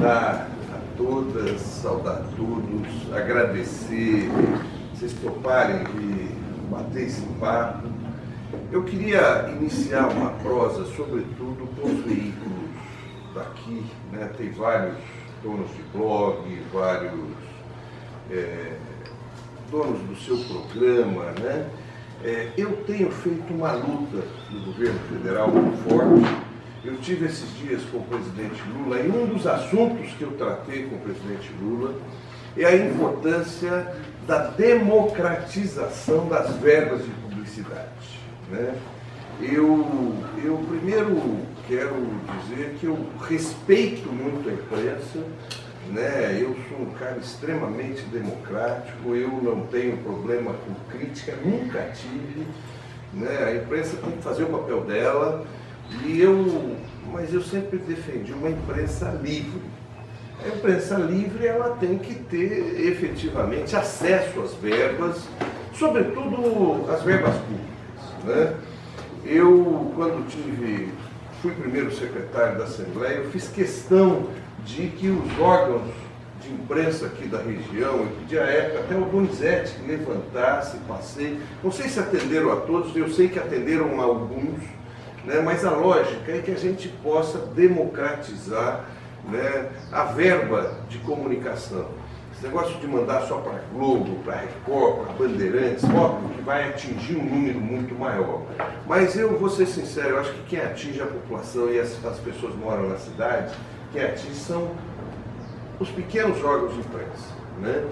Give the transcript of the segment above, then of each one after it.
saudar a todas, saudar a todos, agradecer, vocês toparem de bater esse papo. Eu queria iniciar uma prosa, sobretudo, com os veículos daqui, né? Tem vários donos de blog, vários donos do seu programa, né? Eu tenho feito uma luta no governo federal muito forte. Eu tive esses dias com o presidente Lula e um dos assuntos que eu tratei com o presidente Lula é a importância da democratização das verbas de publicidade, né? Eu primeiro quero dizer que eu respeito muito a imprensa, né? Eu sou um cara extremamente democrático, eu não tenho problema com crítica, nunca tive, né? A imprensa tem que fazer o papel dela, mas eu sempre defendi uma imprensa livre. A imprensa livre, ela tem que ter efetivamente acesso às verbas, sobretudo às verbas públicas, né? Eu, quando fui primeiro secretário da Assembleia, eu fiz questão de que os órgãos de imprensa aqui da região, eu pedi à época até o Donizete que levantasse, passei, não sei se atenderam a todos, eu sei que atenderam a alguns, né, mas a lógica é que a gente possa democratizar, né, a verba de comunicação. Esse negócio de mandar só para Globo, para Record, para Bandeirantes, óbvio que vai atingir um número muito maior. Mas eu vou ser sincero, eu acho que quem atinge a população e as pessoas moram na cidade, quem atinge são os pequenos órgãos de imprensa, né?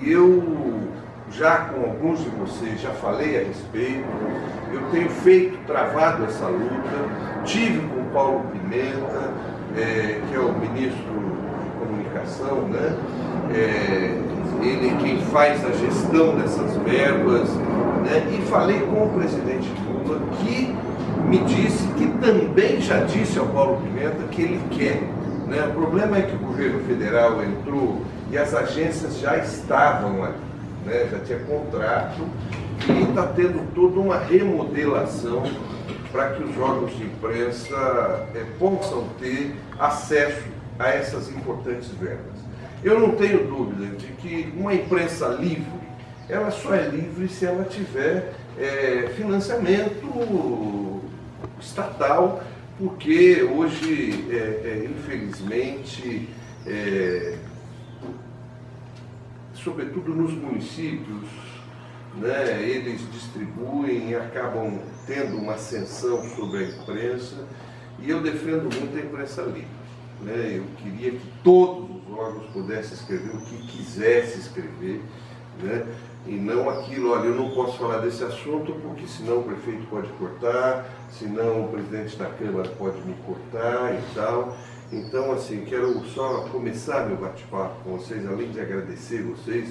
E eu, já com alguns de vocês, já falei a respeito, eu tenho travado essa luta, tive com o Paulo Pimenta, que é o ministro de Comunicação, né? Ele é quem faz a gestão dessas verbas, né? E falei com o presidente Lula, que me disse, que também já disse ao Paulo Pimenta que ele quer, né? O problema é que o governo federal entrou e as agências já estavam ali, né? Já tinha contrato e está tendo toda uma remodelação para que os órgãos de imprensa possam ter acesso a essas importantes verbas. Eu não tenho dúvida de que uma imprensa livre, ela só é livre se ela tiver financiamento estatal, porque hoje, infelizmente, sobretudo nos municípios, né, eles distribuem e acabam tendo uma ascensão sobre a imprensa, e eu defendo muito a imprensa livre, né? Eu queria que todos os órgãos pudessem escrever o que quisesse escrever, né? E não aquilo, olha, eu não posso falar desse assunto porque senão o prefeito pode cortar, senão o presidente da Câmara pode me cortar e tal. Então, assim, quero só começar meu bate-papo com vocês, além de agradecer vocês,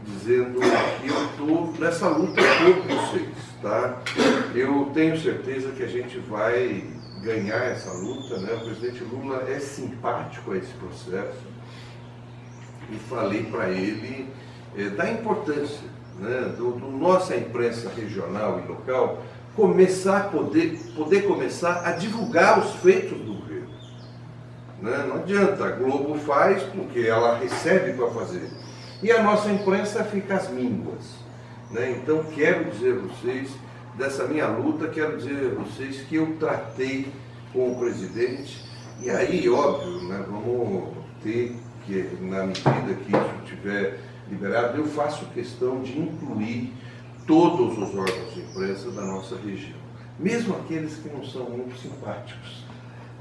dizendo que eu estou nessa luta com vocês, tá? Eu tenho certeza que a gente vai ganhar essa luta, né? O presidente Lula é simpático a esse processo e falei para ele da importância, né, do nossa imprensa regional e local poder começar a divulgar os feitos do governo, né? Não adianta, a Globo faz porque ela recebe para fazer e a nossa imprensa fica às mínguas, né? Então quero dizer a vocês dessa minha luta, quero dizer a vocês que eu tratei com o presidente e aí, óbvio, né, vamos ter que, na medida que isso estiver liberado, eu faço questão de incluir todos os órgãos de imprensa da nossa região, mesmo aqueles que não são muito simpáticos,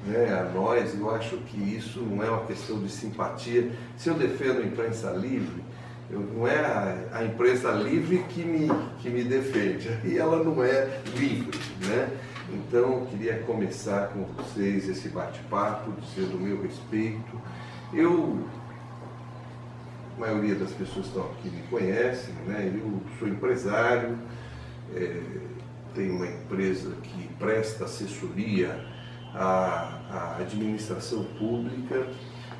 né, a nós. Eu acho que isso não é uma questão de simpatia. Se eu defendo a imprensa livre, não é a imprensa livre que me defende, e ela não é livre, né? Então, eu queria começar com vocês esse bate-papo, dizendo o meu respeito. A maioria das pessoas que estão aqui me conhecem, né? Eu sou empresário, tenho uma empresa que presta assessoria à administração pública.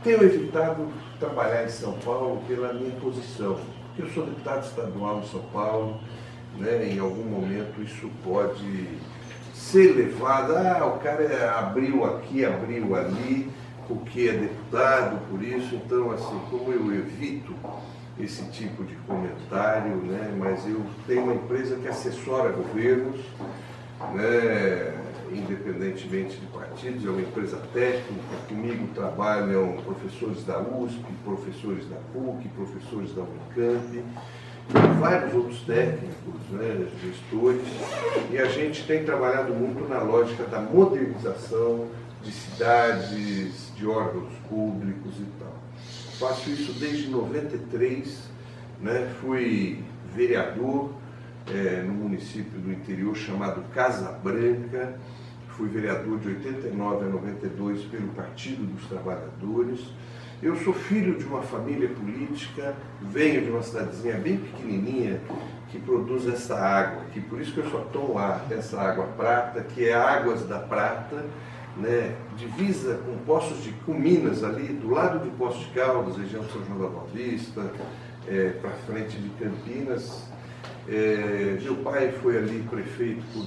Tenho evitado trabalhar em São Paulo pela minha posição, porque eu sou deputado estadual em São Paulo, né? Em algum momento isso pode ser levado, o cara abriu aqui, abriu ali, porque é deputado, por isso, então, assim, como eu evito esse tipo de comentário, né, mas eu tenho uma empresa que assessora governos, né, independentemente de partidos, é uma empresa técnica, comigo trabalham professores da USP, professores da PUC, professores da Unicamp, e vários outros técnicos, né, gestores, e a gente tem trabalhado muito na lógica da modernização de cidades, de órgãos públicos e tal. Faço isso desde 93, né, fui vereador no município do interior chamado Casa Branca, fui vereador de 89 a 92 pelo Partido dos Trabalhadores. Eu sou filho de uma família política, venho de uma cidadezinha bem pequenininha que produz essa água aqui, por isso que eu só tomo essa água prata, que é Águas da Prata, né, divisa com Minas ali, do lado de Poços de Caldas, região de São João da Boa Vista, para frente de Campinas. Meu pai foi ali prefeito por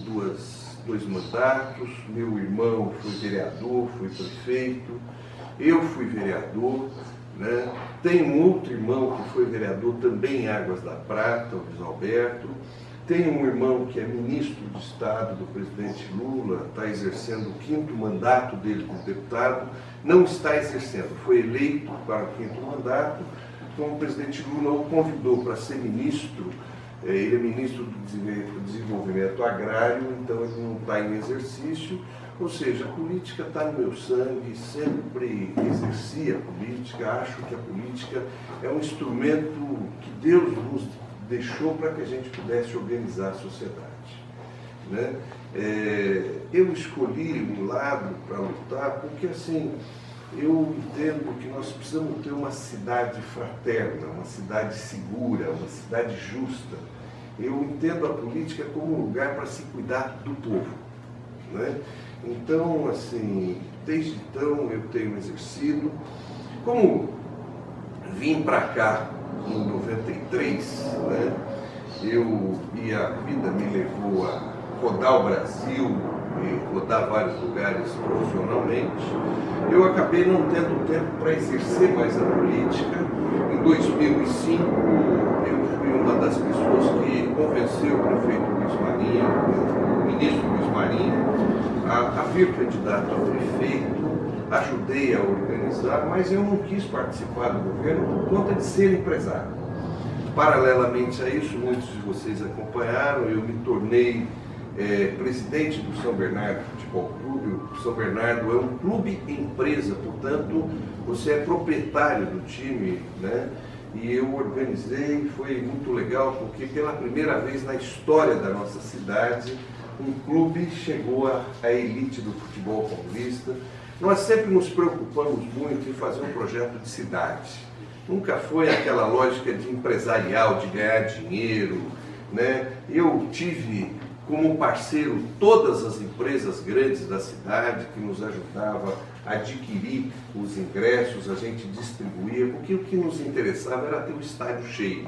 dois mandatos, meu irmão foi vereador, foi prefeito, eu fui vereador, né? Tenho um outro irmão que foi vereador também em Águas da Prata, o Luiz Alberto. Tenho um irmão que é ministro de Estado do presidente Lula, está exercendo o 5º mandato dele como deputado, não está exercendo, foi eleito para o 5º mandato, então o presidente Lula o convidou para ser ministro, ele é ministro do Desenvolvimento Agrário, então ele não está em exercício, ou seja, a política está no meu sangue, sempre exerci a política, acho que a política é um instrumento que Deus nos deixou para que a gente pudesse organizar a sociedade, né? Eu escolhi um lado para lutar porque, assim, eu entendo que nós precisamos ter uma cidade fraterna, uma cidade segura, uma cidade justa. Eu entendo a política como um lugar para se cuidar do povo, né? Então, assim, desde então eu tenho exercido. Como vim para cá em 93, né, a vida me levou a rodar o Brasil e rodar vários lugares profissionalmente, eu acabei não tendo tempo para exercer mais a política. Em 2005, eu fui uma das pessoas que convenceu o prefeito Luiz Marinho, o ministro Luiz Marinho, a vir candidato a prefeito. Ajudei a organizar, mas eu não quis participar do governo por conta de ser empresário. Paralelamente a isso, muitos de vocês acompanharam, eu me tornei presidente do São Bernardo Futebol Clube. O São Bernardo é um clube empresa, portanto, você é proprietário do time, né? E eu organizei, foi muito legal, porque pela primeira vez na história da nossa cidade, um clube chegou à elite do futebol paulista. Nós sempre nos preocupamos muito em fazer um projeto de cidade. Nunca foi aquela lógica de empresarial, de ganhar dinheiro, né? Eu tive como parceiro todas as empresas grandes da cidade que nos ajudavam a adquirir os ingressos, a gente distribuía, porque o que nos interessava era ter o estádio cheio,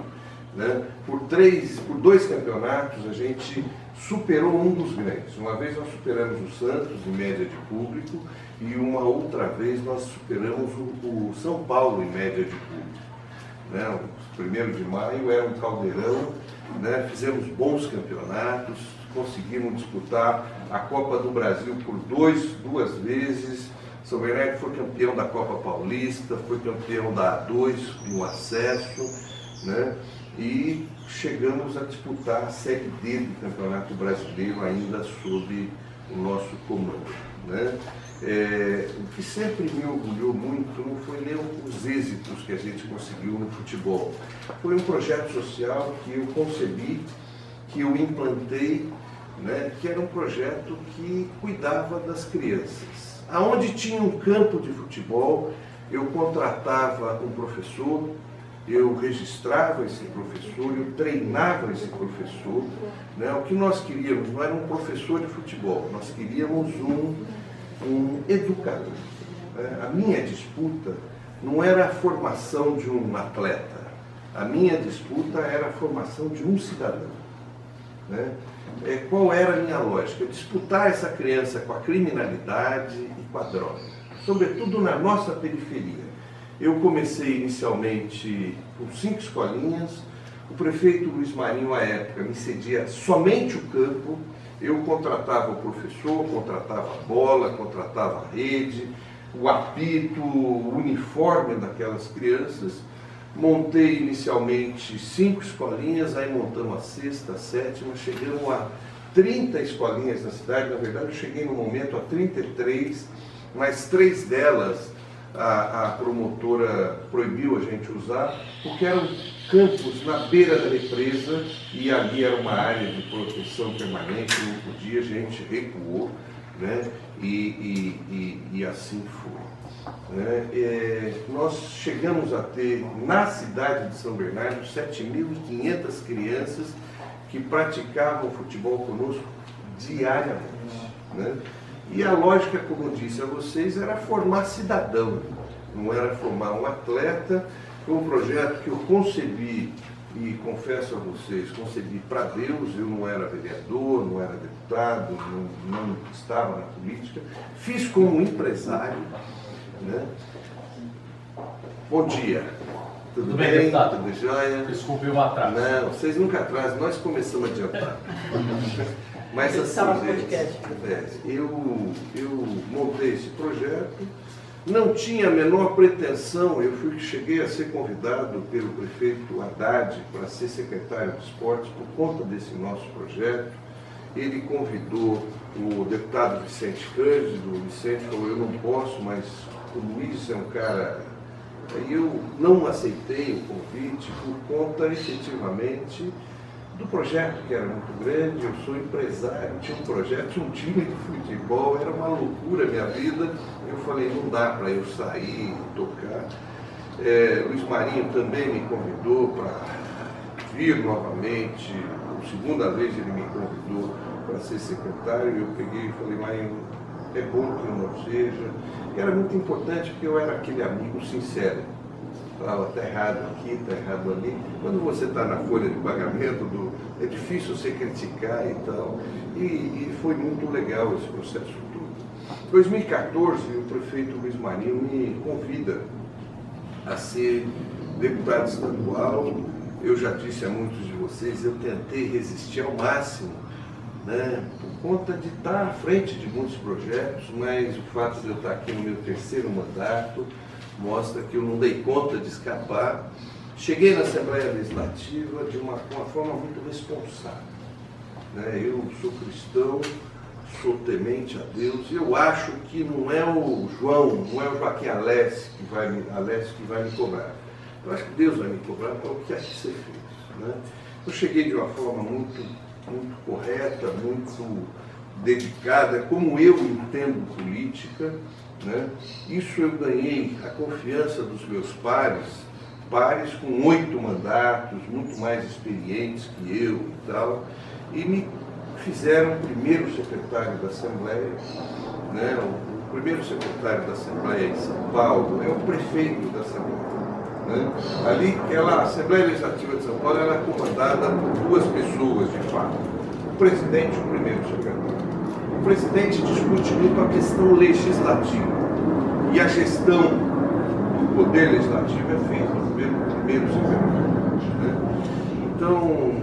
né? Por 2 campeonatos a gente superou um dos grandes. Uma vez nós superamos o Santos em média de público e uma outra vez nós superamos o São Paulo em média de público, né? O 1º de maio era um caldeirão, né? Fizemos bons campeonatos, conseguimos disputar a Copa do Brasil por duas vezes. São Bernardo foi campeão da Copa Paulista, foi campeão da A2 no acesso, né? E chegamos a disputar a Série D do Campeonato Brasileiro ainda sob o nosso comando, né? O que sempre me orgulhou muito não foi nem os êxitos que a gente conseguiu no futebol. Foi um projeto social que eu concebi, que eu implantei, né? Que era um projeto que cuidava das crianças. Aonde tinha um campo de futebol, eu contratava um professor, eu registrava esse professor, eu treinava esse professor, né? O que nós queríamos não era um professor de futebol, nós queríamos um educador, né? A minha disputa não era a formação de um atleta, a minha disputa era a formação de um cidadão, né? Qual era a minha lógica? Disputar essa criança com a criminalidade e com a droga. sobretudo na nossa periferia. Eu comecei inicialmente com 5 escolinhas, o prefeito Luiz Marinho, à época, me cedia somente o campo, eu contratava o professor, contratava a bola, contratava a rede, o apito, o uniforme daquelas crianças. Montei inicialmente 5 escolinhas, aí montamos a 6ª, a 7ª, chegamos a 30 escolinhas na cidade. Na verdade, eu cheguei no momento a 33, mas 3 delas a promotora proibiu a gente usar, porque eram campos na beira da represa e ali era uma área de proteção permanente, não podia, a gente recuou, né? E assim foi. Nós chegamos a ter, na cidade de São Bernardo, 7.500 crianças que praticavam futebol conosco diariamente, né? E a lógica, como eu disse a vocês, era formar cidadão, não era formar um atleta. Foi um projeto que eu concebi, e confesso a vocês, concebi para Deus. Eu não era vereador, não era deputado, não estava na política, fiz como empresário, né? Bom dia. Tudo bem, deputado? Tudo jóia? Desculpe o atraso. Não, vocês nunca atrasam, nós começamos a adiantar. Mas assim, gente, eu montei esse projeto, não tinha a menor pretensão. Cheguei a ser convidado pelo prefeito Haddad para ser secretário de esportes por conta desse nosso projeto. Ele convidou o deputado Vicente Cândido. O Vicente falou: eu não posso, mas o Luiz é um cara... Aí eu não aceitei o convite por conta, efetivamente, do projeto, que era muito grande. Eu sou empresário, tinha um projeto, tinha um time de futebol, era uma loucura a minha vida. Eu falei, não dá para eu sair e tocar. Luiz Marinho também me convidou para vir novamente. A segunda vez ele me convidou para ser secretário, e eu peguei e falei, Marinho, é bom que eu não seja. E era muito importante, porque eu era aquele amigo sincero. Falava, está errado aqui, está errado ali. Quando você está na folha de pagamento, é difícil você criticar e tal. E foi muito legal esse processo todo. Em 2014, o prefeito Luiz Marinho me convida a ser deputado estadual. Eu já disse a muitos de vocês, eu tentei resistir ao máximo, né, por conta de estar à frente de muitos projetos, mas o fato de eu estar aqui no meu 3º mandato mostra que eu não dei conta de escapar. Cheguei na Assembleia Legislativa de uma forma muito responsável, né? Eu sou cristão, sou temente a Deus, e eu acho que não é o Joaquim Alessi que vai me cobrar. Eu acho que Deus vai me cobrar para o que é que você fez, né? Eu cheguei de uma forma muito correta, muito dedicada, como eu entendo política, né? Isso eu ganhei a confiança dos meus pares com 8 mandatos, muito mais experientes que eu e tal, e me fizeram primeiro secretário da Assembleia, né? O primeiro secretário da Assembleia em São Paulo é o prefeito da Assembleia, né? Ali, a Assembleia Legislativa de São Paulo era comandada por 2 pessoas, de fato, o presidente e o primeiro secretário. O presidente discute muito a questão legislativa, e a gestão do poder legislativo é feita pelo primeiro secretário, né? Então,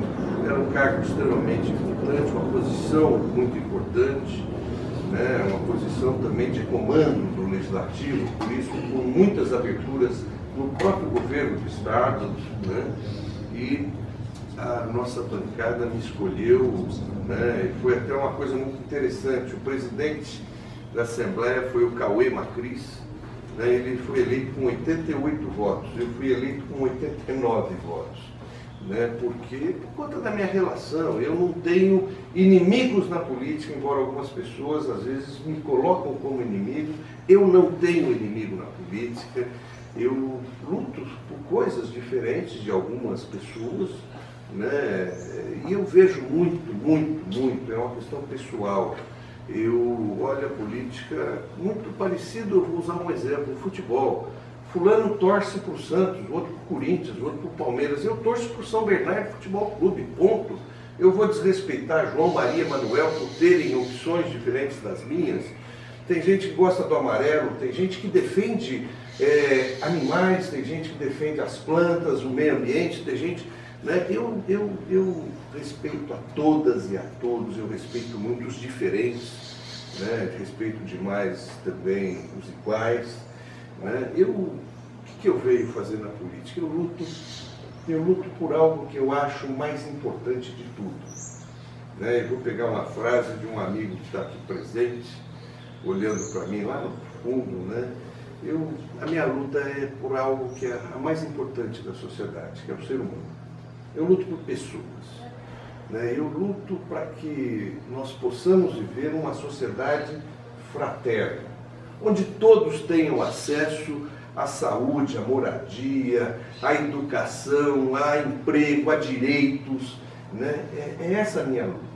era um cargo extremamente importante, uma posição muito importante, né? Uma posição também de comando do legislativo, por isso com muitas aberturas no próprio governo do Estado, né? E a nossa bancada me escolheu, né? E foi até uma coisa muito interessante. O presidente da Assembleia foi o Cauê Macris, né? Ele foi eleito com 88 votos, eu fui eleito com 89 votos, né? Porque por conta da minha relação, eu não tenho inimigos na política, embora algumas pessoas às vezes me colocam como inimigo. Eu não tenho inimigo na política, eu luto por coisas diferentes de algumas pessoas, né? E eu vejo muito, é uma questão pessoal. Eu olho a política muito parecido. Eu vou usar um exemplo, o futebol. Fulano torce para o Santos, outro para o Corinthians, outro para o Palmeiras. Eu torço para o São Bernardo Futebol Clube, ponto. Eu vou desrespeitar João, Maria, Manuel por terem opções diferentes das minhas. tem gente que gosta do amarelo, tem gente que defende animais, tem gente que defende as plantas, o meio ambiente, tem gente... Né? Eu respeito a todas e a todos, eu respeito muito os diferentes, né? Respeito demais também os iguais. Né? O que eu venho fazer na política? Eu luto por algo que eu acho mais importante de tudo. Né? Eu vou pegar uma frase de um amigo que está aqui presente, olhando para mim lá no fundo, né? A minha luta é por algo que é a mais importante da sociedade, que é o ser humano. Eu luto por pessoas, né? Eu luto para que nós possamos viver uma sociedade fraterna, onde todos tenham acesso à saúde, à moradia, à educação, a emprego, a direitos, né? É essa a minha luta.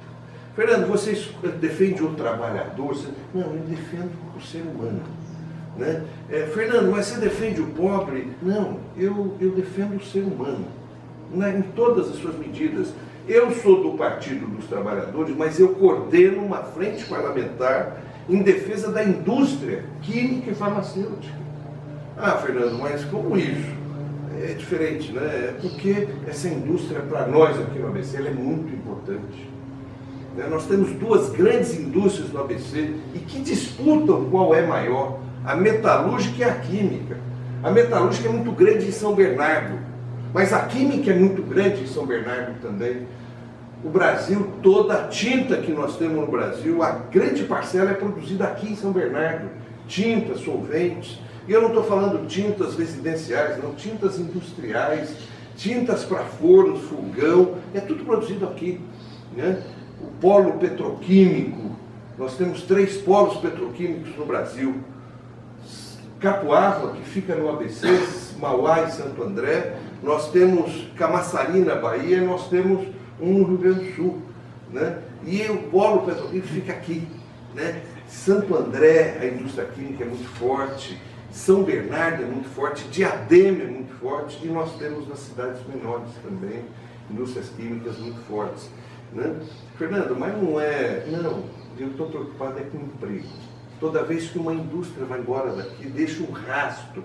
Fernando, você defende o trabalhador? Não, eu defendo o ser humano. Né? Fernando, mas você defende o pobre? Não, eu defendo o ser humano, né? Em todas as suas medidas. Eu sou do Partido dos Trabalhadores, mas eu coordeno uma frente parlamentar em defesa da indústria química e farmacêutica. Ah, Fernando, mas como isso? É diferente, né? É porque essa indústria, para nós aqui no ABC, ela é muito importante. Nós temos duas grandes indústrias no ABC e que disputam qual é maior, a metalúrgica e a química. A metalúrgica é muito grande em São Bernardo, mas a química é muito grande em São Bernardo também. O Brasil, toda a tinta que nós temos no Brasil, a grande parcela é produzida aqui em São Bernardo. Tintas, solventes. E eu não estou falando tintas residenciais, não, tintas industriais, tintas para fornos, fogão, é tudo produzido aqui. Né? O polo petroquímico, nós temos 3 polos petroquímicos no Brasil. Capoava, que fica no ABC, Mauá e Santo André, nós temos Camaçari na Bahia, nós temos um no Rio Grande do Sul. Né? E o polo petroquímico fica aqui. Né? Santo André, a indústria química é muito forte, São Bernardo é muito forte, Diadema é muito forte, e nós temos nas cidades menores também indústrias químicas muito fortes. Né? Fernando, mas não é... Não, eu estou preocupado com o emprego. Toda vez que uma indústria vai embora daqui, deixa um rastro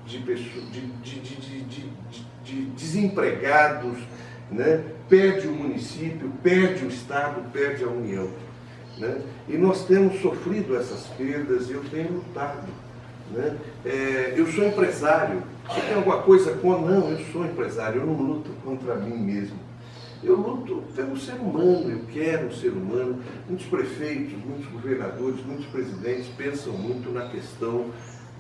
de pessoas, de desempregados, né? Perde o município, perde o Estado, perde a União. Né? E nós temos sofrido essas perdas e eu tenho lutado. Né? Eu sou empresário. Você tem alguma coisa contra? Não, eu sou empresário, eu não luto contra mim mesmo. Eu luto pelo ser humano, eu quero o ser humano. Muitos prefeitos, muitos governadores, muitos presidentes pensam muito na questão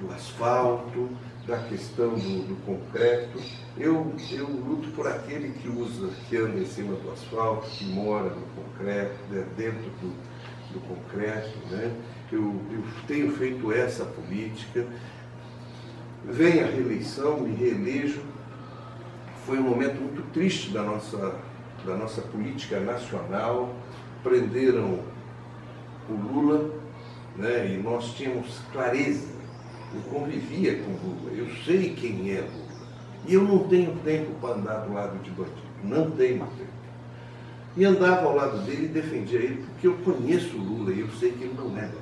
do asfalto, da questão do concreto. Eu luto por aquele que anda em cima do asfalto, que mora no concreto, dentro do concreto. Né? Eu tenho feito essa política. Vem a reeleição, me reelejo. Foi um momento muito triste da nossa política nacional. Prenderam o Lula, né? E nós tínhamos clareza. Eu convivia com o Lula, eu sei quem é Lula. E eu não tenho tempo para andar do lado de bandido, não tenho tempo. E andava ao lado dele e defendia ele, porque eu conheço o Lula e eu sei que ele não é bandido.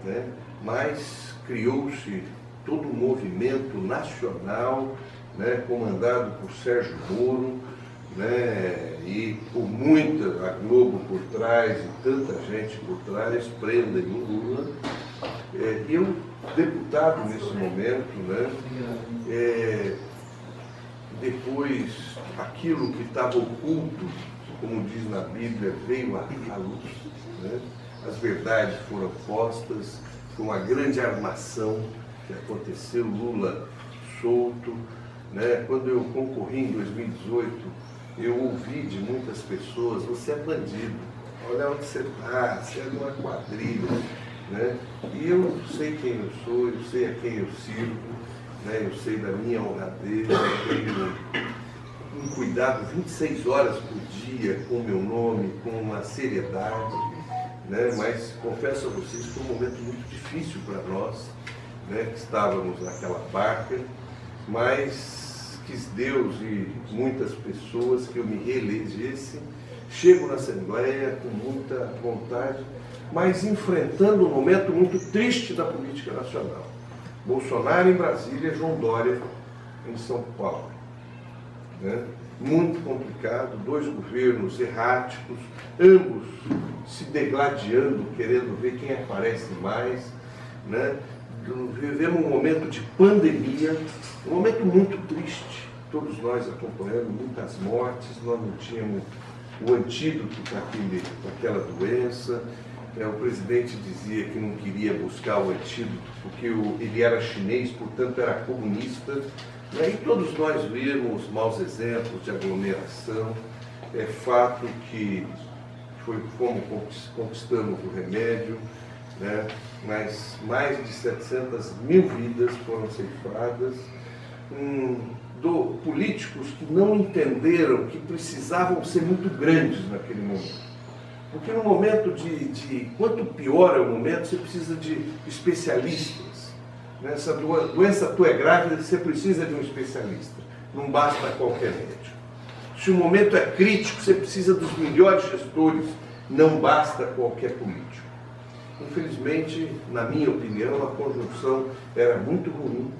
Né? Mas criou-se todo um movimento nacional, né, comandado por Sérgio Moro, né, e por muita, a Globo por trás e tanta gente por trás, prendem o Lula. Eu, deputado nesse momento, né, depois aquilo que estava oculto, como diz na Bíblia, veio à luz. Né? As verdades foram postas, foi uma grande armação que aconteceu, Lula solto. Né? Quando eu concorri em 2018, eu ouvi de muitas pessoas: você é bandido, olha onde você está, você é de uma quadrilha. Né? E eu sei quem eu sou, eu sei a quem eu sirvo, né? Eu sei da minha honradez, eu tenho um cuidado 26 horas por dia com o meu nome, com uma seriedade. Né? Mas confesso a vocês que foi um momento muito difícil para nós, né? Que estávamos naquela barca, mas quis Deus e muitas pessoas que eu me reelegesse, chego na Assembleia com muita vontade, mas enfrentando um momento muito triste da política nacional. Bolsonaro em Brasília, João Dória em São Paulo. Né? Muito complicado, dois governos erráticos, ambos se degladiando, querendo ver quem aparece mais. Né? Vivemos um momento de pandemia, um momento muito triste, todos nós acompanhando, muitas mortes, nós não tínhamos o antídoto para aquela doença. O presidente dizia que não queria buscar o antídoto porque ele era chinês, portanto era comunista. E todos nós vimos maus exemplos de aglomeração. É fato que fomos conquistando o remédio, né? Mas mais de 700 mil vidas foram ceifadas. Políticos que não entenderam que precisavam ser muito grandes naquele momento. Porque no momento quanto pior é o momento, você precisa de especialistas. Nessa doença tua é grávida, você precisa de um especialista. Não basta qualquer médico. Se o momento é crítico, você precisa dos melhores gestores. Não basta qualquer político. Infelizmente, na minha opinião, a conjunção era muito ruim.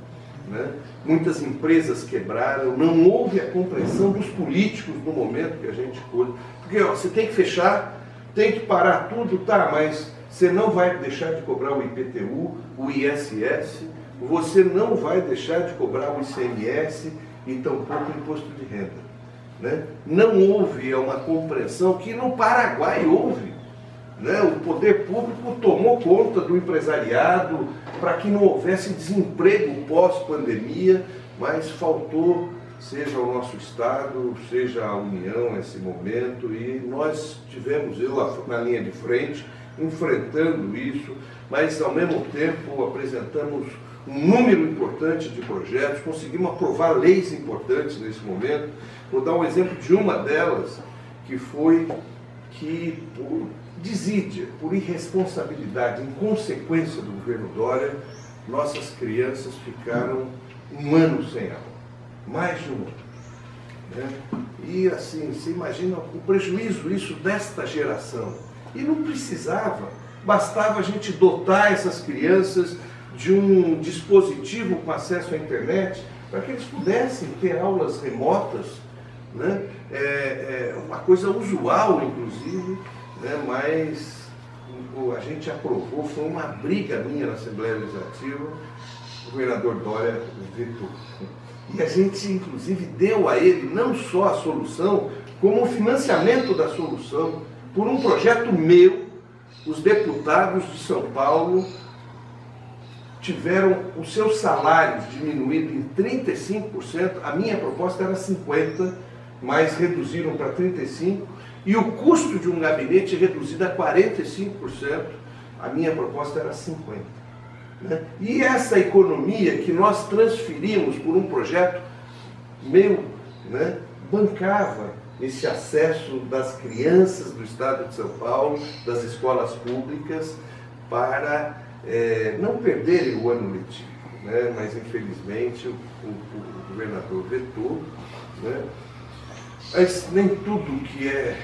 Né? Muitas empresas quebraram, não houve a compreensão dos políticos no momento que a gente pôde. Porque você tem que fechar, tem que parar tudo, tá, mas você não vai deixar de cobrar o IPTU, o ISS, você não vai deixar de cobrar o ICMS e tampouco o imposto de renda. Né? Não houve uma compreensão que no Paraguai houve. Né? O poder público tomou conta do empresariado para que não houvesse desemprego pós-pandemia, mas faltou, seja o nosso Estado, seja a União nesse momento, e nós tivemos, eu na linha de frente, enfrentando isso, mas ao mesmo tempo apresentamos um número importante de projetos, conseguimos aprovar leis importantes nesse momento. Vou dar um exemplo de uma delas, que foi que, por desídia, por irresponsabilidade, em consequência do governo Dória, nossas crianças ficaram um ano sem aula, mais de um ano. Né? E assim, você imagina o prejuízo isso desta geração. E não precisava, bastava a gente dotar essas crianças de um dispositivo com acesso à internet para que eles pudessem ter aulas remotas, né? Uma coisa usual, inclusive, né? Mas a gente aprovou, foi uma briga minha na Assembleia Legislativa, o governador Dória vetou. E a gente, inclusive, deu a ele não só a solução, como o financiamento da solução, por um projeto meu. Os deputados de São Paulo tiveram os seus salários diminuídos em 35%, a minha proposta era 50%, mas reduziram para 35%, e o custo de um gabinete reduzido a 45%, a minha proposta era 50%. Né? E essa economia que nós transferimos por um projeto meu, né, bancava esse acesso das crianças do estado de São Paulo, das escolas públicas, para não perderem o ano letivo. Né? Mas, infelizmente, o governador vetou. Né? Mas nem tudo que é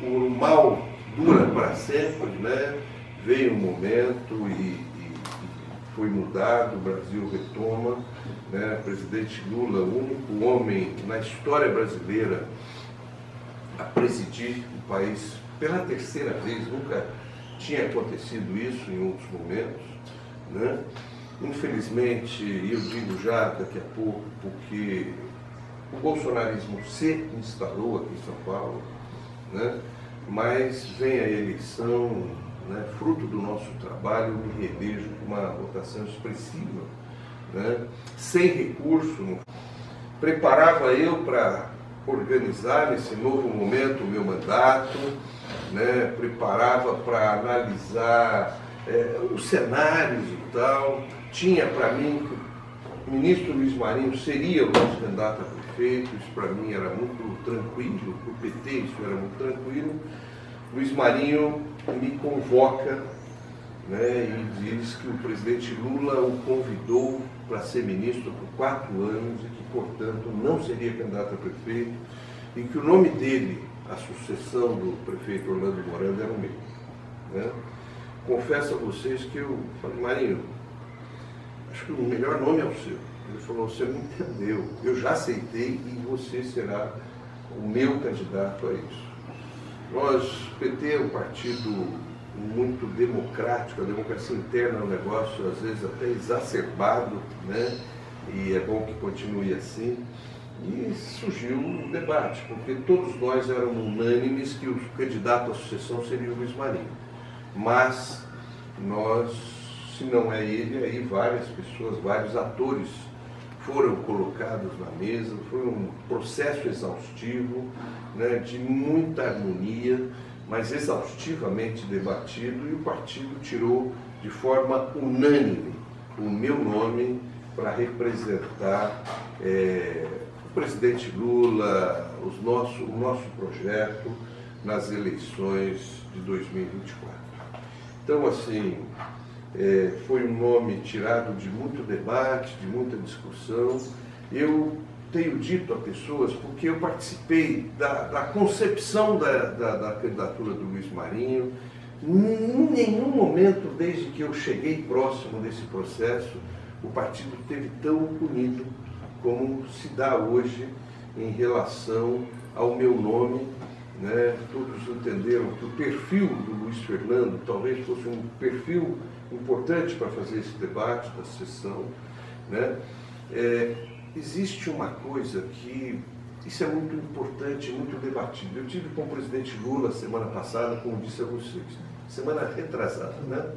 o mal dura para sempre. Né? Veio um momento e foi mudado, o Brasil retoma. Né? O presidente Lula, o único homem na história brasileira a presidir o país pela terceira vez, nunca tinha acontecido isso em outros momentos. Né? Infelizmente, eu digo já daqui a pouco, porque o bolsonarismo se instalou aqui em São Paulo, né? Mas vem a eleição, né? Fruto do nosso trabalho, eu me reelejo com uma votação expressiva, né? Sem recurso. Preparava eu para organizar nesse novo momento o meu mandato, né? Preparava para analisar os cenários e tal. Tinha para mim que o ministro Luiz Marinho seria o nosso candidato a prefeito, isso para mim era muito tranquilo, para o PT isso era muito tranquilo. Luiz Marinho me convoca, né, e diz que o presidente Lula o convidou para ser ministro por 4 anos e que, portanto, não seria candidato a prefeito e que o nome dele, a sucessão do prefeito Orlando Morando era o meu. Né? Confesso a vocês que eu falei, Marinho, acho que o melhor nome é o seu. Ele falou, você não entendeu, eu já aceitei e você será o meu candidato a isso. Nós, o PT é um partido muito democrático, a democracia interna é um negócio às vezes até exacerbado, né? E é bom que continue assim. E surgiu um debate, porque todos nós éramos unânimes que o candidato à sucessão seria o Luiz Marinho. Mas nós, se não é ele, aí várias pessoas, vários atores foram colocados na mesa, foi um processo exaustivo, né, de muita harmonia, mas exaustivamente debatido, e o partido tirou de forma unânime o meu nome para representar o presidente Lula, o nosso projeto nas eleições de 2024. Então, assim, foi um nome tirado de muito debate, de muita discussão. Eu tenho dito a pessoas, porque eu participei da concepção da candidatura do Luiz Marinho, em nenhum momento, desde que eu cheguei próximo desse processo, o partido esteve tão unido como se dá hoje em relação ao meu nome. Né? Todos entenderam que o perfil do Luiz Fernando talvez fosse um perfil importante para fazer esse debate da sessão. Né? Existe uma coisa que, isso é muito importante, muito debatido. Eu tive com o presidente Lula semana passada, como disse a vocês, semana retrasada, né?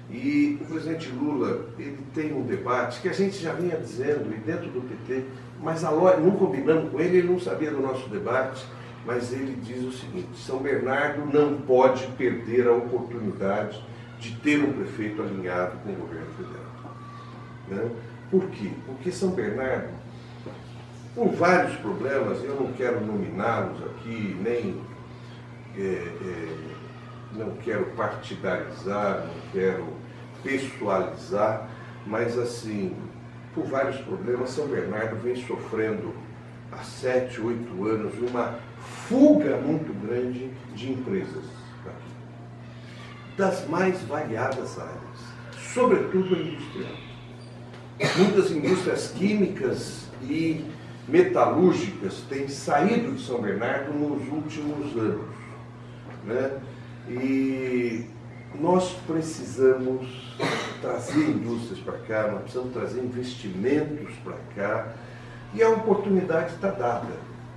E o presidente Lula, ele tem um debate que a gente já vinha dizendo, e dentro do PT, mas não combinamos com ele, ele não sabia do nosso debate, mas ele diz o seguinte: São Bernardo não pode perder a oportunidade de ter um prefeito alinhado com o governo federal. Né? Por quê? Porque São Bernardo, por vários problemas, eu não quero nominá-los aqui, nem não quero partidarizar, não quero pessoalizar, mas assim, por vários problemas, São Bernardo vem sofrendo há 7, 8 anos uma fuga muito grande de empresas aqui, das mais variadas áreas, sobretudo a industrial. Muitas indústrias químicas e metalúrgicas têm saído de São Bernardo nos últimos anos, né? E nós precisamos trazer indústrias para cá, nós precisamos trazer investimentos para cá, e a oportunidade está dada.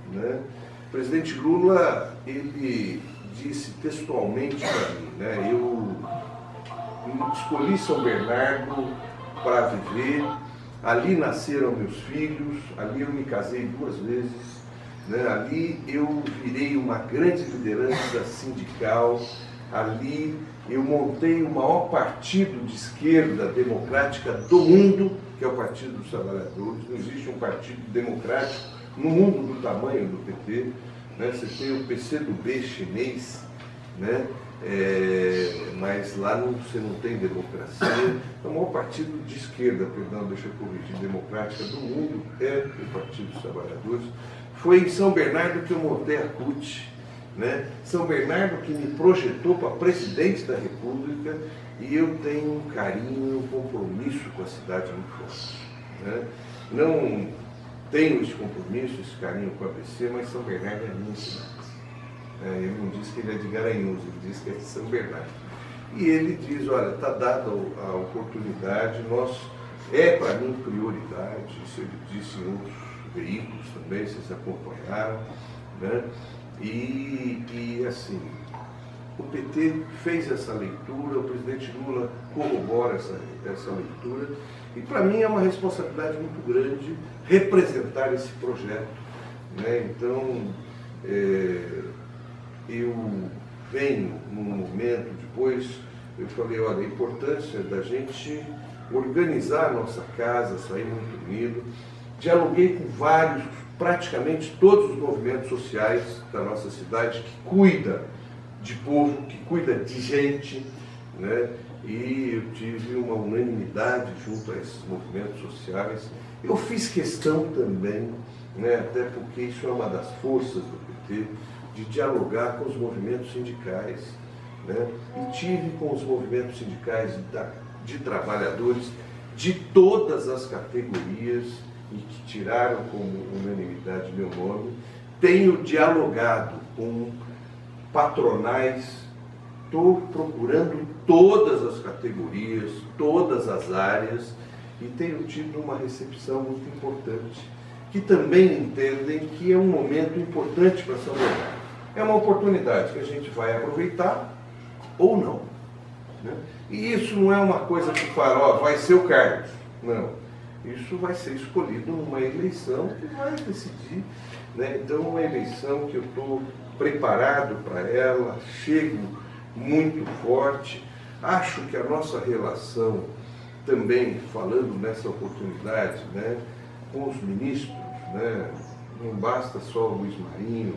Né? O presidente Lula, ele disse textualmente para mim, né? Eu escolhi São Bernardo para viver, ali nasceram meus filhos, ali eu me casei 2 vezes, né? Ali eu virei uma grande liderança sindical, ali eu montei o maior partido de esquerda democrática do mundo, que é o Partido dos Trabalhadores. Não existe um partido democrático no mundo do tamanho do PT. Né? Você tem o PCdoB chinês, né? Mas lá você não tem democracia. É o maior partido de esquerda, perdão, deixa eu corrigir, democrática do mundo é o Partido dos Trabalhadores. Foi em São Bernardo que eu montei a CUT, né? São Bernardo que me projetou para presidente da República, e eu tenho um carinho, um compromisso com a cidade muito forte. Né? Não tenho esse compromisso, esse carinho com a ABC, mas São Bernardo é a minha cidade. Ele não diz que ele é de Garanhuns, ele diz que é de São Bernardo. E ele diz, olha, está dada a oportunidade, é para mim prioridade, isso ele disse em outros veículos também, vocês acompanharam, né? E assim, o PT fez essa leitura, o presidente Lula corrobora essa leitura, e para mim é uma responsabilidade muito grande representar esse projeto. Né? Então, eu venho num momento, depois eu falei, olha, a importância da gente organizar a nossa casa, sair muito unido. Dialoguei com praticamente todos os movimentos sociais da nossa cidade, que cuida de povo, que cuida de gente, né? E eu tive uma unanimidade junto a esses movimentos sociais. Eu fiz questão também, né? Até porque isso é uma das forças do PT, de dialogar com os movimentos sindicais, né? E tive com os movimentos sindicais de trabalhadores de todas as categorias e que tiraram como unanimidade meu nome. Tenho dialogado com patronais, estou procurando todas as categorias, todas as áreas e tenho tido uma recepção muito importante, que também entendem que é um momento importante para São Bernardo. É uma oportunidade que a gente vai aproveitar ou não, né? E isso não é uma coisa que fala, ó, vai ser o Carlos. Não. Isso vai ser escolhido numa eleição que vai decidir, né? Então, uma eleição que eu estou preparado para ela, chego muito forte. Acho que a nossa relação, também falando nessa oportunidade, né, com os ministros, né, não basta só o Luiz Marinho,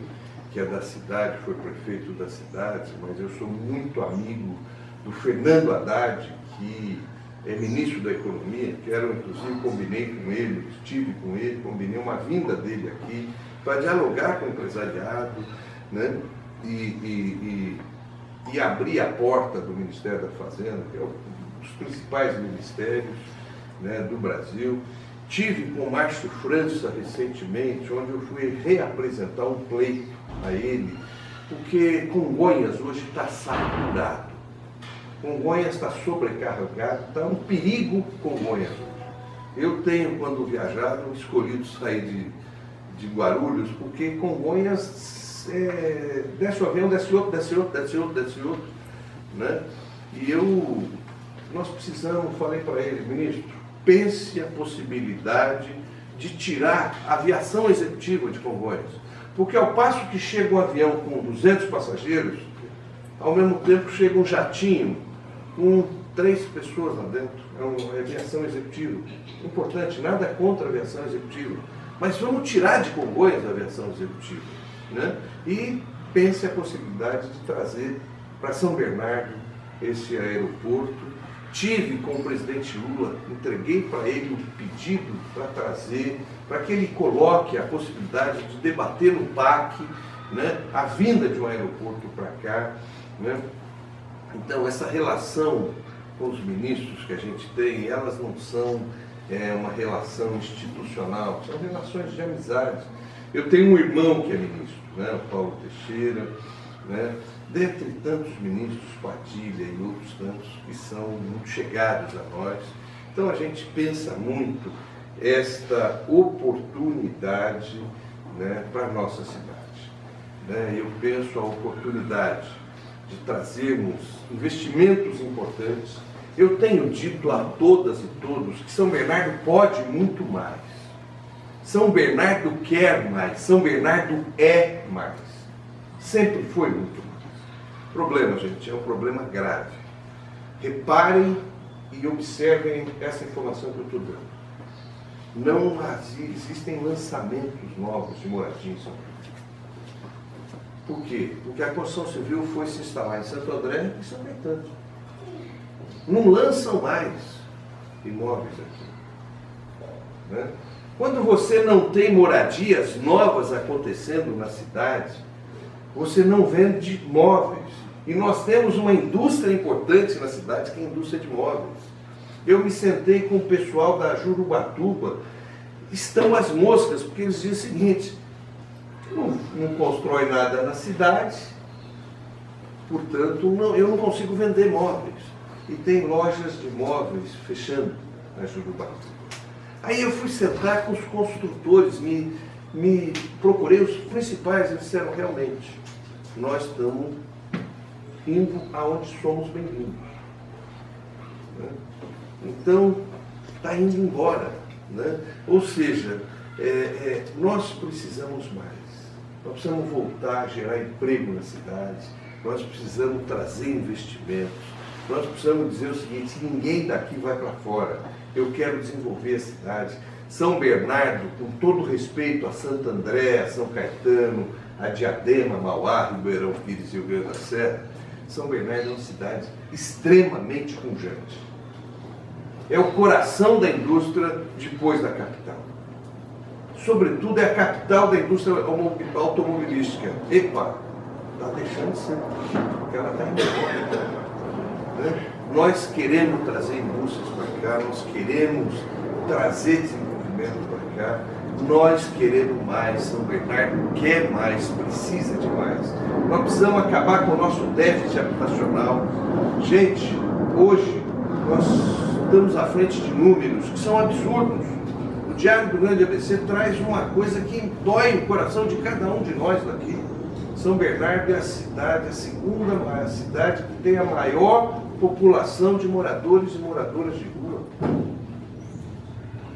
que é da cidade, foi prefeito da cidade, mas eu sou muito amigo do Fernando Haddad, que é ministro da Economia, inclusive combinei com ele, estive com ele, combinei uma vinda dele aqui para dialogar com o empresariado, né, e abrir a porta do Ministério da Fazenda, que é um dos principais ministérios, né, do Brasil. Tive com o Márcio França recentemente, onde eu fui reapresentar um pleito a ele, porque Congonhas hoje está saturado. Congonhas está sobrecarregado, está um perigo Congonhas hoje. Eu tenho, quando viajado, escolhido sair de Guarulhos, porque Congonhas desce o avião, desce outro, né? E nós precisamos, falei para ele, ministro, pense a possibilidade de tirar a aviação executiva de Congonhas. Porque ao passo que chega um avião com 200 passageiros, ao mesmo tempo chega um jatinho com 3 pessoas lá dentro. É uma aviação executiva. Importante, nada contra a aviação executiva. Mas vamos tirar de Congonhas a aviação executiva, né? E pense a possibilidade de trazer para São Bernardo esse aeroporto. Tive com o presidente Lula, entreguei para ele um pedido para trazer, para que ele coloque a possibilidade de debater no PAC, né, a vinda de um aeroporto para cá, né? Então, essa relação com os ministros que a gente tem, elas não são uma relação institucional, são relações de amizade. Eu tenho um irmão que é ministro, né, o Paulo Teixeira, né? Dentre tantos ministros, Padilha e outros tantos que são muito chegados a nós. Então a gente pensa muito esta oportunidade, né, para a nossa cidade, né? Eu penso a oportunidade de trazermos investimentos importantes. Eu tenho dito a todas e todos que São Bernardo pode muito mais. São Bernardo quer mais, São Bernardo é mais. Sempre foi muito mais. Problema, gente, é um problema grave. Reparem e observem essa informação que eu estou dando. Não existem lançamentos novos de moradia em São Paulo. Por quê? Porque a construção civil foi se instalar em Santo André e São Caetano. Não lançam mais imóveis aqui, né? Quando você não tem moradias novas acontecendo na cidade, você não vende móveis. E nós temos uma indústria importante na cidade, que é a indústria de móveis. Eu me sentei com o pessoal da Jurubatuba, estão as moscas, porque eles dizem o seguinte: não constrói nada na cidade, portanto, eu não consigo vender móveis. E tem lojas de móveis fechando na Jurubatuba. Aí eu fui sentar com os construtores, me procurei os principais, eles disseram: realmente, nós estamos indo aonde somos bem-vindos, né? Então, está indo embora, né? Ou seja, nós precisamos mais. Nós precisamos voltar a gerar emprego na cidade, nós precisamos trazer investimentos, nós precisamos dizer o seguinte: ninguém daqui vai para fora, eu quero desenvolver a cidade. São Bernardo, com todo respeito a Santo André, a São Caetano, a Diadema, Mauá, Ribeirão Pires e Rio Grande da Serra, São Bernardo é uma cidade extremamente pujante. É o coração da indústria depois da capital. Sobretudo é a capital da indústria automobilística. Epa, está deixando de ser, porque ela está indo embora. Né? Nós queremos trazer indústrias para cá, nós queremos trazer desenvolvimento para cá, nós queremos mais, São Bernardo quer mais, precisa de mais. Nós precisamos acabar com o nosso déficit habitacional. Gente, hoje nós estamos à frente de números que são absurdos. O Diário do Grande ABC traz uma coisa que dói o coração de cada um de nós daqui. São Bernardo é a cidade, a segunda maior cidade que tem a maior população de moradores e moradoras de rua.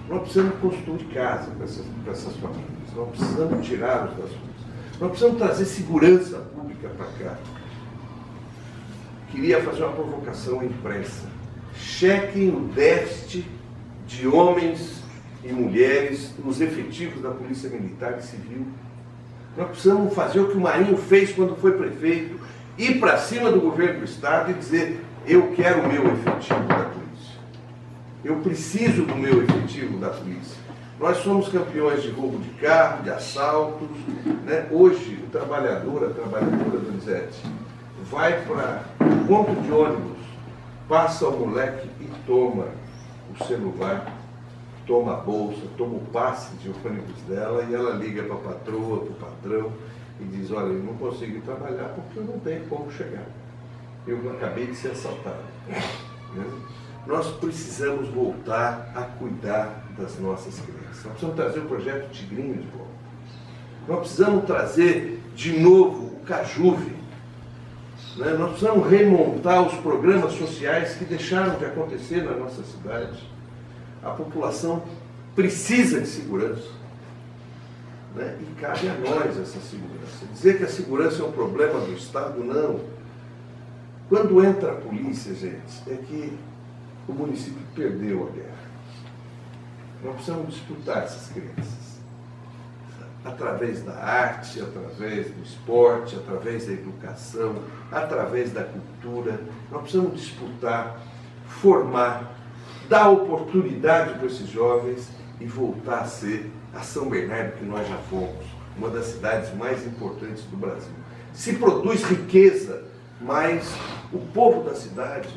Nós precisamos construir casa para essas famílias, nós precisamos tirá-los das ruas, nós precisamos trazer segurança pública para cá. Queria fazer uma provocação à imprensa. Chequem o déficit de homens e mulheres nos efetivos da Polícia Militar e Civil. Nós precisamos fazer o que o Marinho fez quando foi prefeito, ir para cima do governo do Estado e dizer: eu quero o meu efetivo da polícia. Eu preciso do meu efetivo da polícia. Nós somos campeões de roubo de carro, de assaltos. Né? Hoje, o trabalhador, a trabalhadora, Donizete, vai para o ponto de ônibus, passa o moleque e toma o celular, toma a bolsa, toma o passe de ônibus dela e ela liga para a patroa, para o patrão e diz: olha, eu não consigo ir trabalhar porque eu não tenho como chegar. Eu acabei de ser assaltado. Né? Nós precisamos voltar a cuidar das nossas crianças. Nós precisamos trazer o projeto Tigrinho de volta. Nós precisamos trazer de novo o Cajuve. Né? Nós precisamos remontar os programas sociais que deixaram de acontecer na nossa cidade. A população precisa de segurança. Né? E cabe a nós essa segurança. Dizer que a segurança é um problema do Estado, não. Quando entra a polícia, gente, é que o município perdeu a guerra. Nós precisamos disputar essas crianças. Através da arte, através do esporte, através da educação, através da cultura. Nós precisamos disputar, formar, dar oportunidade para esses jovens e voltar a ser a São Bernardo que nós já fomos, uma das cidades mais importantes do Brasil. Se produz riqueza, mas o povo da cidade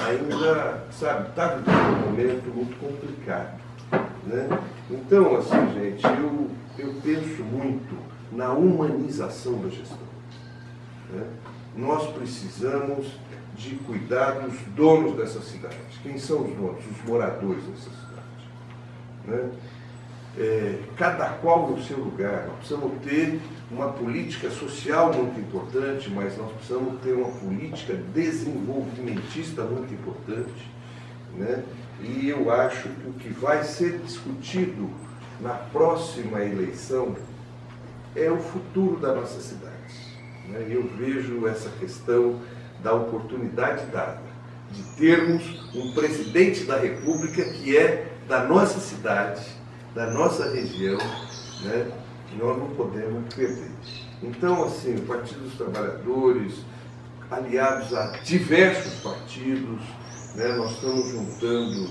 ainda, sabe, está vivendo um momento muito complicado. Né? Então, assim, gente, eu penso muito na humanização da gestão. Né? Nós precisamos de cuidar dos donos dessa cidade. Quem são os donos? Os moradores dessa cidade. Né? Cada qual no seu lugar. Nós precisamos ter uma política social muito importante, mas nós precisamos ter uma política desenvolvimentista muito importante. Né? E eu acho que o que vai ser discutido na próxima eleição é o futuro da nossa cidade. Né? Eu vejo essa questão da oportunidade dada de termos um presidente da República que é da nossa cidade, da nossa região, né? Que nós não podemos perder. Então, assim, o Partido dos Trabalhadores, aliados a diversos partidos, né? Nós estamos juntando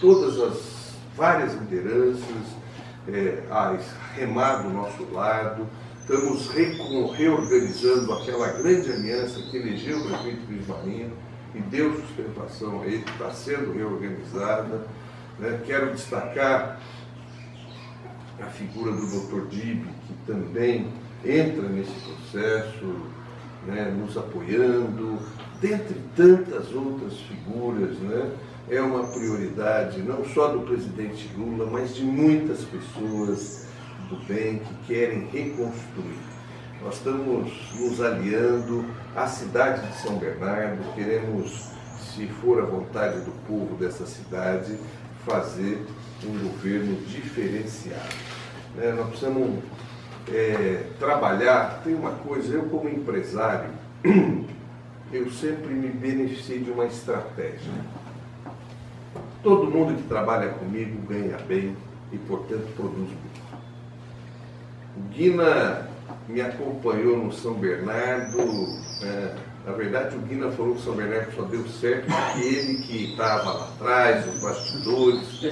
todas as várias lideranças, a Remar do nosso lado, estamos reorganizando aquela grande aliança que elegeu o prefeito Cris Marinho e deu sustentação a ele, que está sendo reorganizada. Né? Quero destacar a figura do Dr. Dib, que também entra nesse processo, né? Nos apoiando, dentre tantas outras figuras. Né? É uma prioridade não só do presidente Lula, mas de muitas pessoas do bem que querem reconstruir. Nós estamos nos aliando à cidade de São Bernardo, queremos, se for a vontade do povo dessa cidade, fazer um governo diferenciado. Né? Nós precisamos trabalhar. Tem uma coisa, eu como empresário, eu sempre me beneficiei de uma estratégia. Todo mundo que trabalha comigo ganha bem e, portanto, produz muito. O Guina me acompanhou no São Bernardo. Na verdade, o Guina falou que o São Bernardo só deu certo porque ele que estava lá atrás, os bastidores.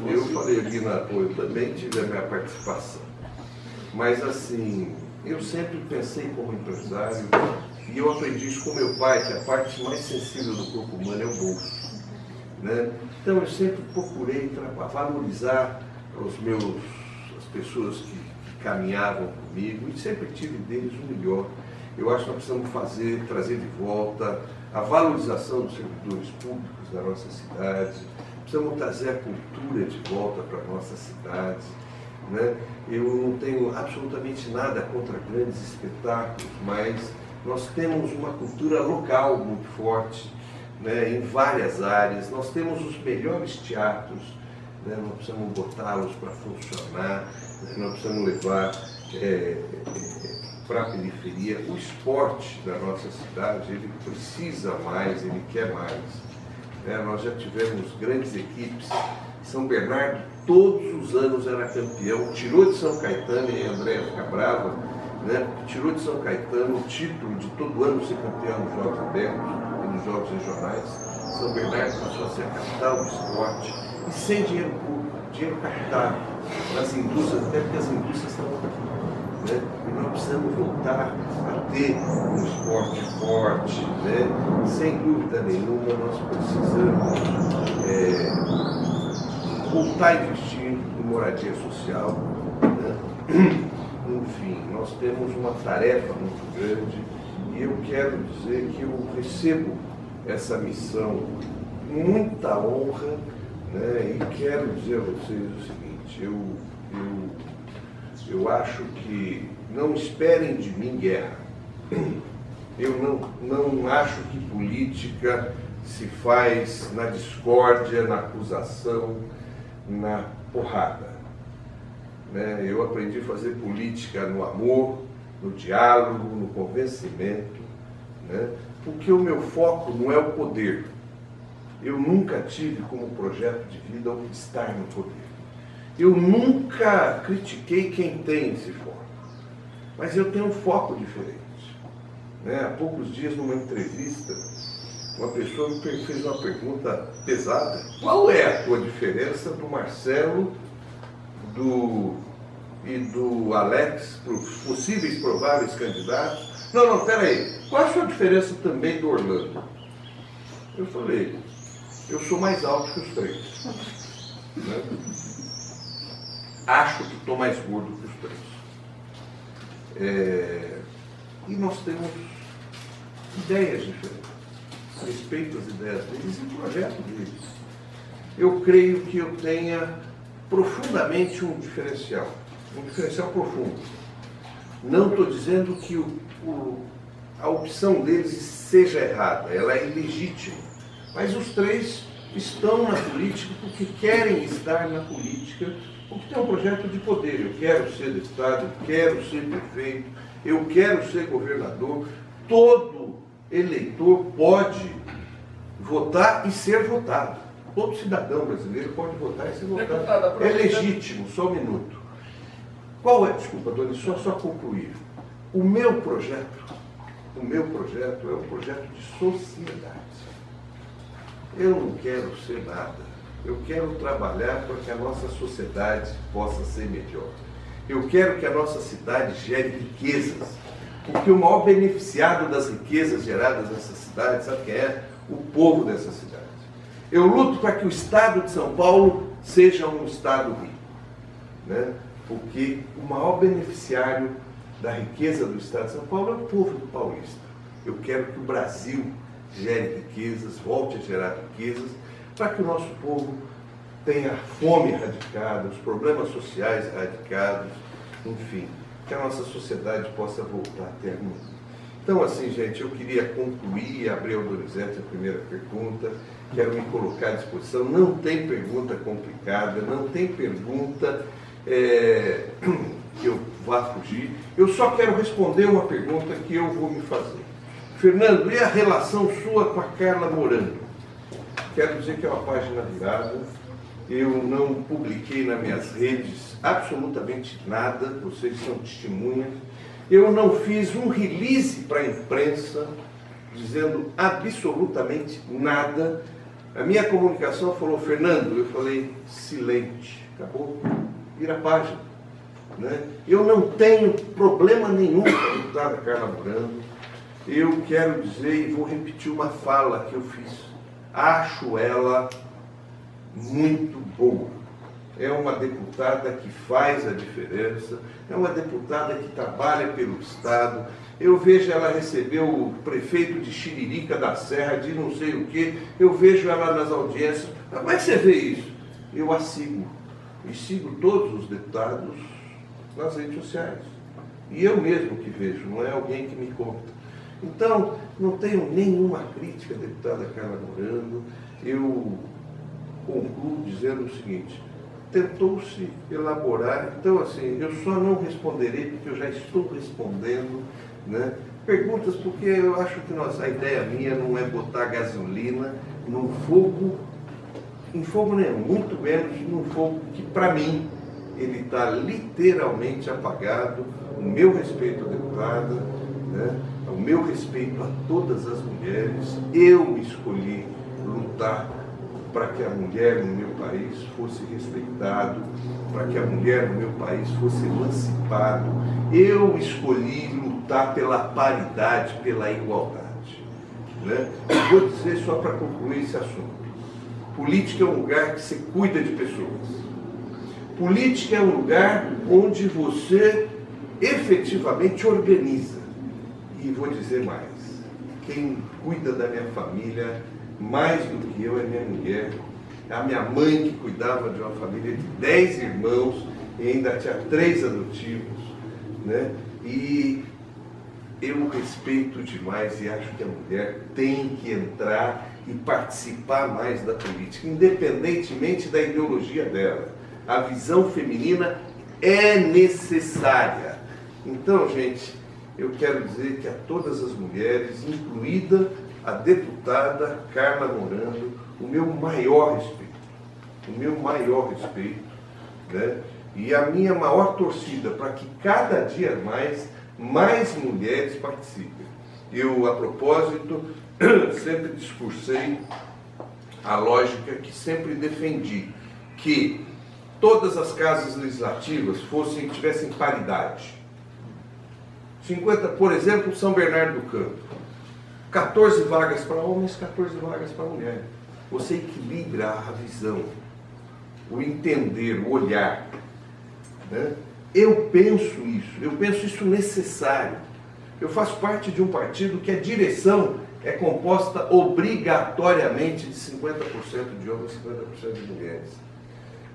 Eu falei, Guina, eu também tive a minha participação. Mas, assim, eu sempre pensei como empresário, e eu aprendi isso com meu pai, que a parte mais sensível do corpo humano é o bolso, né? Então eu sempre procurei valorizar as pessoas que caminhavam comigo, e sempre tive deles o melhor. Eu acho que nós precisamos trazer de volta a valorização dos servidores públicos da nossa cidade, precisamos trazer a cultura de volta para a nossa cidade, né? Eu não tenho absolutamente nada contra grandes espetáculos, mas nós temos uma cultura local muito forte, né, em várias áreas. Nós temos os melhores teatros, né, nós precisamos botá-los para funcionar, né, nós precisamos levar para a periferia. O esporte da nossa cidade, ele precisa mais, ele quer mais. Nós já tivemos grandes equipes. São Bernardo, todos os anos era campeão, tirou de São Caetano, e a Andréia fica brava, né? Tirou de São Caetano o título de todo ano ser campeão nos Jogos Abertos e nos Jogos Regionais. São Bernardo passou a ser a capital do esporte, e sem dinheiro público, dinheiro captado nas indústrias, até porque as indústrias estão aqui, né? E nós precisamos voltar a ter um esporte forte, né? Sem dúvida nenhuma, nós precisamos voltar a investir em moradia social, né? Enfim, nós temos uma tarefa muito grande, e eu quero dizer que eu recebo essa missão com muita honra, né? E quero dizer a vocês o seguinte: eu acho que não esperem de mim guerra. Eu não acho que política se faz na discórdia, na acusação, na porrada, né? Eu aprendi a fazer política no amor, no diálogo, no convencimento, né? Porque o meu foco não é o poder. Eu nunca tive como projeto de vida o estar no poder. Eu nunca critiquei quem tem esse foco, mas eu tenho um foco diferente, né? Há poucos dias, numa entrevista, uma pessoa me fez uma pergunta pesada: qual é a tua diferença do Marcelo e do Alex, possíveis prováveis candidatos? Não, peraí, qual é a sua diferença também do Orlando? Eu falei: eu sou mais alto que os três, né? Acho que estou mais gordo que os três. E nós temos ideias diferentes a respeito das ideias deles e o projeto deles. Eu creio que eu tenha profundamente um diferencial profundo. Não estou dizendo que a opção deles seja errada, ela é ilegítima, mas os três estão na política porque querem estar na política, porque tem um projeto de poder. Eu quero ser deputado, eu quero ser prefeito, eu quero ser governador. Todo eleitor pode votar e ser votado. Todo cidadão brasileiro pode votar e ser votado. É legítimo, só um minuto. Qual é? Desculpa, Doni, só concluir. O meu projeto é um projeto de sociedade. Eu não quero ser nada. Eu quero trabalhar para que a nossa sociedade possa ser melhor. Eu quero que a nossa cidade gere riquezas, porque o maior beneficiado das riquezas geradas nessa cidade, sabe quem é? O povo dessa cidade. Eu luto para que o estado de São Paulo seja um estado rico, né? Porque o maior beneficiário da riqueza do estado de São Paulo é o povo do paulista. Eu quero que o Brasil gere riquezas, volte a gerar riquezas, para que o nosso povo tenha a fome erradicada, os problemas sociais erradicados, enfim, que a nossa sociedade possa voltar a ter harmonia. Então, assim, gente, eu queria concluir e abrir ao Donizete a primeira pergunta, quero me colocar à disposição. Não tem pergunta complicada, não tem pergunta que eu vá fugir. Eu só quero responder uma pergunta que eu vou me fazer. Fernando, e a relação sua com a Carla Morando? Quero dizer que é uma página virada. Eu não publiquei nas minhas redes absolutamente nada, vocês são testemunhas. Eu não fiz um release para a imprensa dizendo absolutamente nada. A minha comunicação falou: Fernando, eu falei: silente, acabou, vira a página. né? Eu não tenho problema nenhum com a deputada Carla Morando. Eu quero dizer e vou repetir uma fala que eu fiz. Acho ela muito boa. É uma deputada que faz a diferença, é uma deputada que trabalha pelo Estado. Eu vejo ela receber o prefeito de Xiririca da Serra, de não sei o quê, eu vejo ela nas audiências. Como é que você vê isso? Eu a sigo. E sigo todos os deputados nas redes sociais. E eu mesmo que vejo, não é alguém que me conta. Então, não tenho nenhuma crítica à deputada Carla Morando. Eu concluo dizendo o seguinte: tentou-se elaborar, então assim, eu só não responderei porque eu já estou respondendo, né, perguntas, porque eu acho que a ideia minha não é botar gasolina num fogo, em fogo nenhum, muito menos num fogo que para mim ele está literalmente apagado. O meu respeito à deputada, né, o meu respeito a todas as mulheres. Eu escolhi lutar para que a mulher no meu país fosse respeitada, para que a mulher no meu país fosse emancipada. Eu escolhi lutar pela paridade, pela igualdade, né? Vou dizer só para concluir esse assunto. Política é um lugar que você cuida de pessoas. Política é um lugar onde você efetivamente organiza. E vou dizer mais. Quem cuida da minha família mais do que eu é minha mulher. A minha mãe, que cuidava de uma família de 10 irmãos e ainda tinha 3 adotivos, né? E eu respeito demais e acho que a mulher tem que entrar e participar mais da política, independentemente da ideologia dela. A visão feminina é necessária. Então, gente, eu quero dizer que a todas as mulheres, incluída a deputada Carla Morando, o meu maior respeito, né? E a minha maior torcida para que cada dia mais mulheres participem. Eu, a propósito, sempre discursei a lógica que sempre defendi, que todas as casas legislativas tivessem paridade. 50, por exemplo, São Bernardo do Campo, 14 vagas para homens, 14 vagas para mulheres. Você equilibra a visão, o entender, o olhar, né? Eu penso isso necessário. Eu faço parte de um partido que a direção é composta obrigatoriamente de 50% de homens e 50% de mulheres.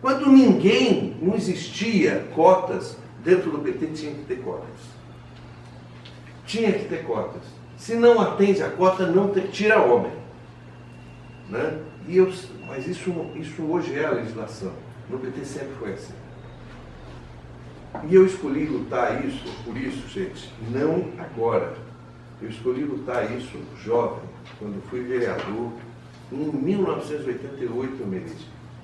Quando não existia cotas, dentro do PT tinha que ter cotas. Tinha que ter cotas. Se não atende a cota, não tira homem. Né? Mas isso hoje é a legislação. No PT sempre foi assim. E eu escolhi lutar por isso, gente, não agora. Eu escolhi lutar isso jovem, quando fui vereador, em 1988, Menezes.